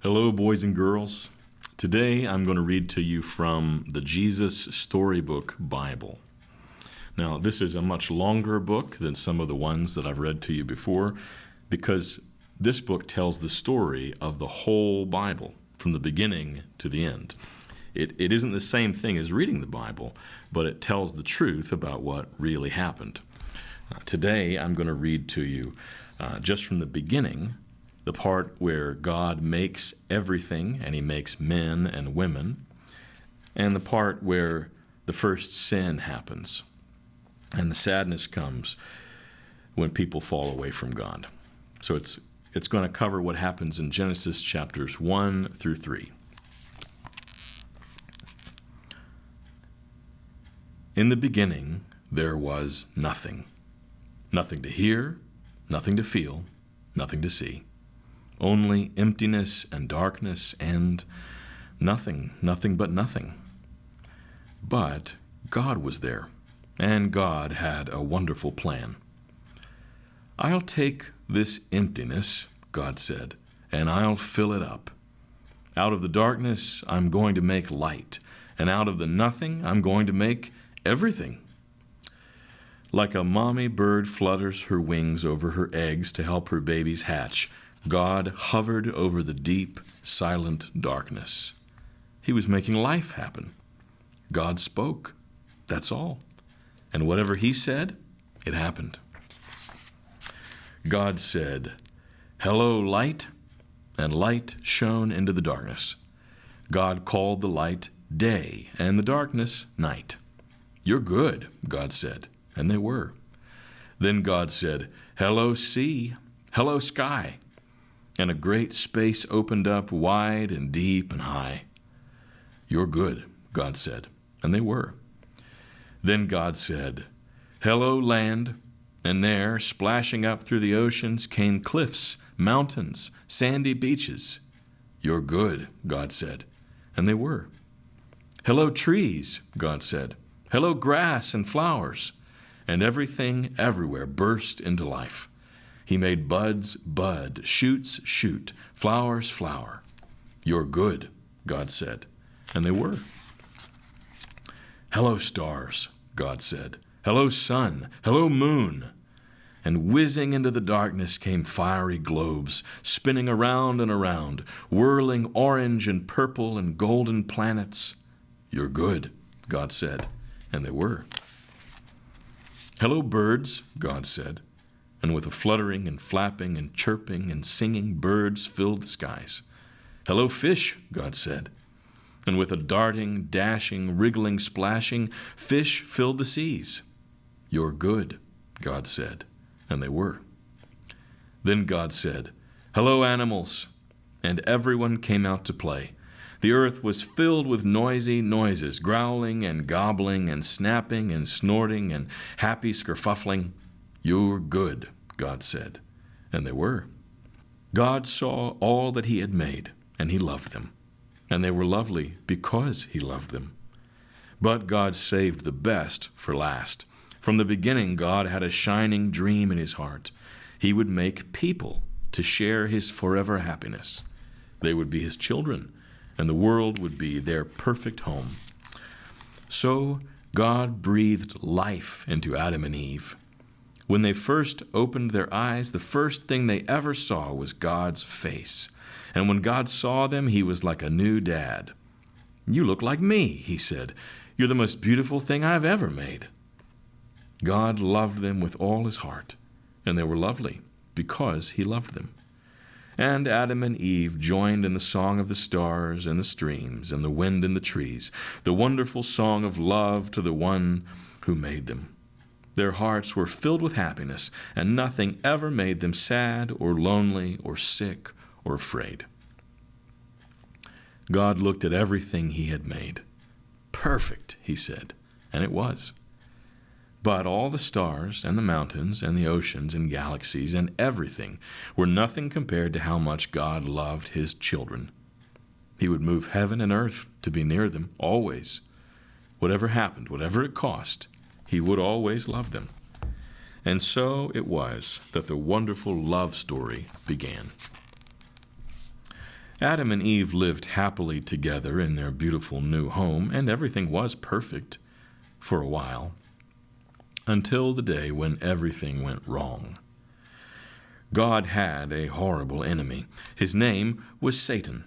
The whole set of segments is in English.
Hello, boys and girls. Today I'm going to read to you from the Jesus Storybook Bible. Now, this is a much longer book than some of the ones that I've read to you before because this book tells the story of the whole Bible from the beginning to the end. It isn't the same thing as reading the Bible, but it tells the truth about what really happened. Today I'm going to read to you just from the beginning, the part where God makes everything and he makes men and women, and the part where the first sin happens and the sadness comes when people fall away from God. So it's going to cover what happens in Genesis chapters 1 through 3. In the beginning there was nothing. Nothing to hear, nothing to feel, nothing to see. Only emptiness and darkness and nothing but nothing. But God was there, and God had a wonderful plan. I'll take this emptiness, God said, and I'll fill it up. Out of the darkness, I'm going to make light, and out of the nothing, I'm going to make everything. Like a mommy bird flutters her wings over her eggs to help her babies hatch, God hovered over the deep, silent darkness. He was making life happen. God spoke. That's all. And whatever he said, it happened. God said, "Hello, light," and light shone into the darkness. God called the light day and the darkness night. "You're good," God said, and they were. Then God said, "Hello, sea. Hello, sky." And a great space opened up wide and deep and high. "You're good," God said, and they were. Then God said, "Hello, land," and there, splashing up through the oceans, came cliffs, mountains, sandy beaches. "You're good," God said, and they were. "Hello, trees," God said. "Hello, grass and flowers," and everything everywhere burst into life. He made buds bud, shoots shoot, flowers flower. "You're good," God said, and they were. "Hello, stars," God said. "Hello, sun. Hello, moon." And whizzing into the darkness came fiery globes, spinning around and around, whirling orange and purple and golden planets. "You're good," God said, and they were. "Hello, birds," God said. And with a fluttering and flapping and chirping and singing, birds filled the skies. "Hello, fish," God said. And with a darting, dashing, wriggling, splashing, fish filled the seas. "You're good," God said, and they were. Then God said, "Hello, animals," and everyone came out to play. The earth was filled with noisy noises, growling and gobbling and snapping and snorting and happy skerfuffling. "You're good," God said, and they were. God saw all that he had made, and he loved them, and they were lovely because he loved them. But God saved the best for last. From the beginning, God had a shining dream in his heart. He would make people to share his forever happiness. They would be his children, and the world would be their perfect home. So God breathed life into Adam and Eve. When they first opened their eyes, the first thing they ever saw was God's face. And when God saw them, he was like a new dad. "You look like me," he said. "You're the most beautiful thing I've ever made." God loved them with all his heart, and they were lovely because he loved them. And Adam and Eve joined in the song of the stars and the streams and the wind and the trees, the wonderful song of love to the one who made them. Their hearts were filled with happiness, and nothing ever made them sad or lonely or sick or afraid. God looked at everything he had made. "Perfect," he said, and it was. But all the stars and the mountains and the oceans and galaxies and everything were nothing compared to how much God loved his children. He would move heaven and earth to be near them, always. Whatever happened, whatever it cost, he would always love them. And so it was that the wonderful love story began. Adam and Eve lived happily together in their beautiful new home, and everything was perfect for a while, until the day when everything went wrong. God had a horrible enemy. His name was Satan.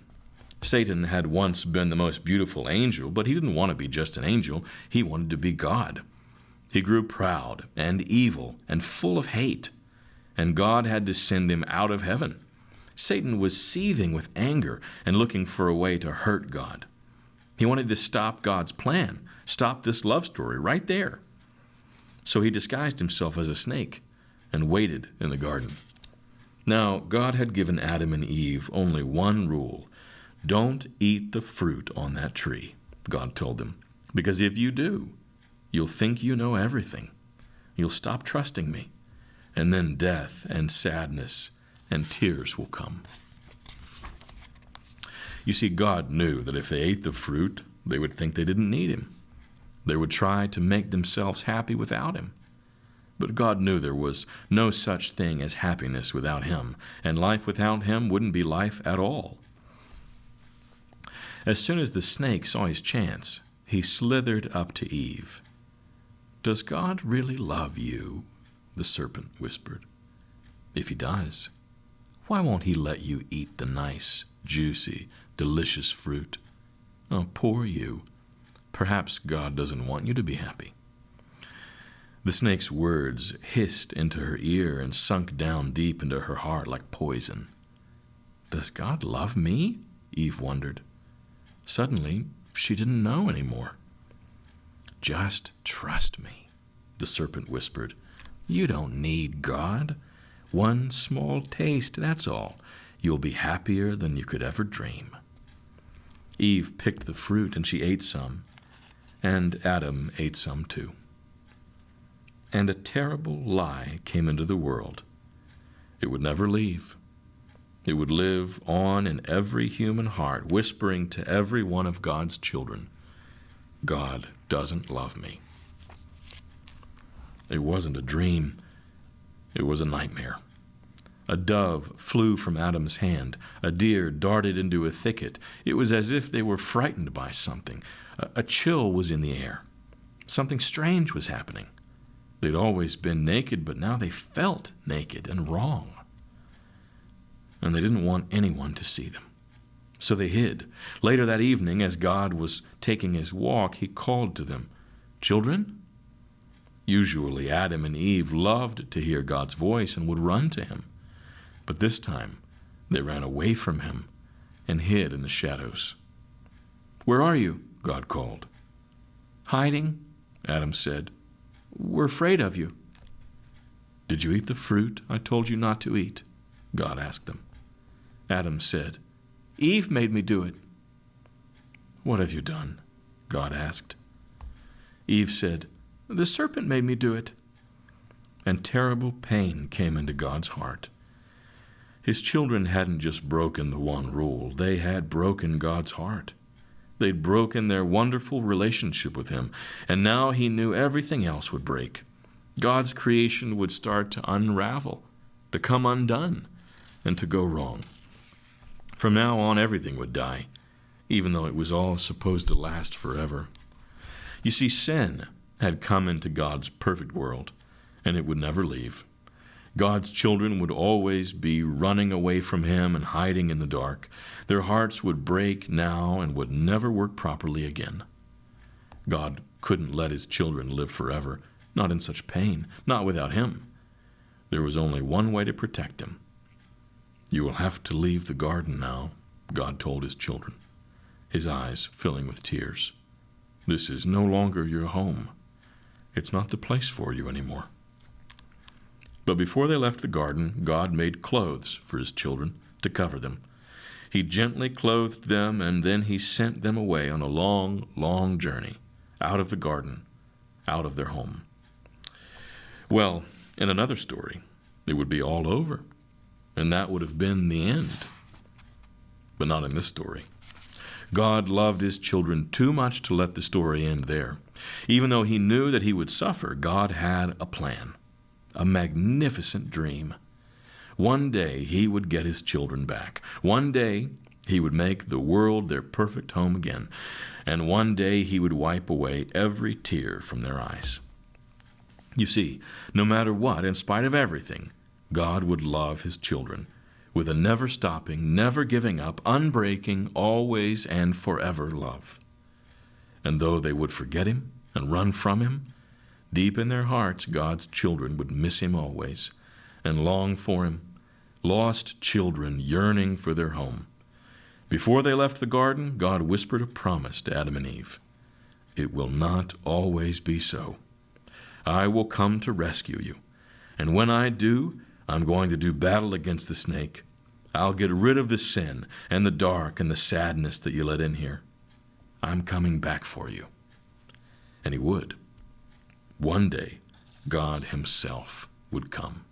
Satan had once been the most beautiful angel, but he didn't want to be just an angel. He wanted to be God. He grew proud and evil and full of hate, and God had to send him out of heaven. Satan was seething with anger and looking for a way to hurt God. He wanted to stop God's plan, stop this love story right there. So he disguised himself as a snake and waited in the garden. Now, God had given Adam and Eve only one rule. Don't eat the fruit on that tree, God told them, because if you do, you'll think you know everything. You'll stop trusting me, and then death and sadness and tears will come. You see, God knew that if they ate the fruit, they would think they didn't need him. They would try to make themselves happy without him. But God knew there was no such thing as happiness without him, and life without him wouldn't be life at all. As soon as the snake saw his chance, he slithered up to Eve. "Does God really love you?" the serpent whispered. "If he does, why won't he let you eat the nice, juicy, delicious fruit? Oh, poor you. Perhaps God doesn't want you to be happy." The snake's words hissed into her ear and sunk down deep into her heart like poison. Does God love me? Eve wondered. Suddenly, she didn't know anymore. "Just trust me," the serpent whispered. "You don't need God. One small taste, that's all. You'll be happier than you could ever dream." Eve picked the fruit and she ate some, and Adam ate some too. And a terrible lie came into the world. It would never leave. It would live on in every human heart, whispering to every one of God's children, "God doesn't love me." It wasn't a dream. It was a nightmare. A dove flew from Adam's hand. A deer darted into a thicket. It was as if they were frightened by something. A chill was in the air. Something strange was happening. They'd always been naked, but now they felt naked and wrong. And they didn't want anyone to see them. So they hid. Later that evening, as God was taking his walk, he called to them, "Children?" Usually Adam and Eve loved to hear God's voice and would run to him. But this time, they ran away from him and hid in the shadows. "Where are you?" God called. "Hiding," Adam said. "We're afraid of you." "Did you eat the fruit I told you not to eat?" God asked them. Adam said, "Eve made me do it." "What have you done?" God asked. Eve said, "The serpent made me do it." And terrible pain came into God's heart. His children hadn't just broken the one rule. They had broken God's heart. They'd broken their wonderful relationship with him, and now he knew everything else would break. God's creation would start to unravel, to come undone, and to go wrong. From now on, everything would die, even though it was all supposed to last forever. You see, sin had come into God's perfect world, and it would never leave. God's children would always be running away from him and hiding in the dark. Their hearts would break now and would never work properly again. God couldn't let his children live forever, not in such pain, not without him. There was only one way to protect them. "You will have to leave the garden now," God told his children, his eyes filling with tears. "This is no longer your home. It's not the place for you anymore." But before they left the garden, God made clothes for his children to cover them. He gently clothed them, and then he sent them away on a long, long journey, out of the garden, out of their home. Well, in another story, it would be all over, and that would have been the end. But not in this story. God loved his children too much to let the story end there. Even though he knew that he would suffer, God had a plan. A magnificent dream. One day he would get his children back. One day He would make the world their perfect home again, and one day he would wipe away every tear from their eyes. You see, no matter what, in spite of everything, God would love his children with a never-stopping, never-giving up, unbreaking, always and forever love. And though they would forget him and run from him, deep in their hearts God's children would miss him always and long for him, lost children yearning for their home. Before they left the garden, God whispered a promise to Adam and Eve. It will not always be so. I will come to rescue you, and when I do, I'm going to do battle against the snake. I'll get rid of the sin and the dark and the sadness that you let in here. I'm coming back for you. And he would. One day, God himself would come.